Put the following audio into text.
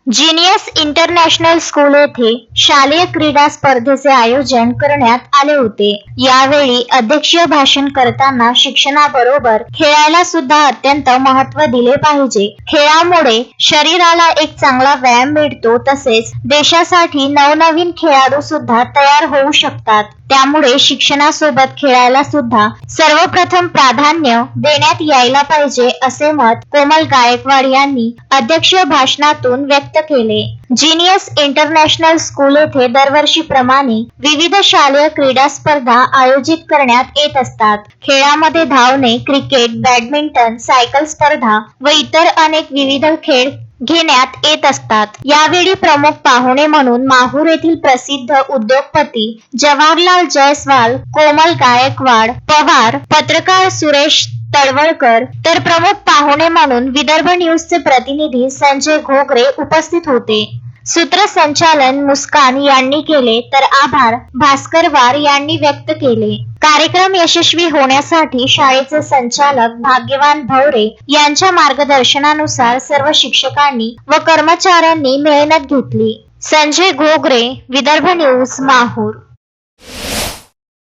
Genius international school येथे शालेय क्रीडा स्पर्धेचे आयोजन करण्यात आले होते। यावेळी अध्यक्षीय भाषण करताना शिक्षणाबरोबर खेळायला सुद्धा अत्यंत महत्त्व दिले पाहिजे। खेळामुळे शरीराला एक चांगला व्यायाम मिळतो, तसेच देशासाठी नवनवीन खेळाडू सुद्धा तयार होऊ शकतात। त्यामुळे शिक्षणासोबत खेळायला सुद्धा सर्वप्रथम प्राधान्य देण्यात यायला पाहिजे, असे मत कोमल गायकवाड यांनी अध्यक्षीय भाषणातून व्यक्त केले। जीनियस इंटरनॅशनल स्कूल येथे दरवर्षीप्रमाणे विविध शालेय क्रीडा स्पर्धा आयोजित करण्यात येत असतात। खेळामध्ये धावणे, क्रिकेट, बॅडमिंटन, सायकल स्पर्धा व इतर अनेक विविध खेळ घेण्यात येत असतात। यावेळी प्रमुख पाहुणे म्हणून माहूर येथील प्रसिद्ध उद्योगपती जवाहरलाल जयस्वाल, कोमल गायकवाड पवार, पत्रकार सुरेश तळवळकर, तर प्रमुख पाहुणे म्हणून विदर्भ न्यूजचे प्रतिनिधी संजय घोगरे उपस्थित होते। सूत्रसंचालन मुस्कान यांनी केले, तर आभार भास्कर वार यांनी व्यक्त केले। कार्यक्रम यशस्वी होण्यासाठी शाळेचे संचालक भाग्यवान भवरे यांच्या मार्गदर्शनानुसार सर्व शिक्षकांनी व कर्मचाऱ्यांनी मेहनत घेतली। संजय घोगरे, विदर्भ न्यूज, माहूर।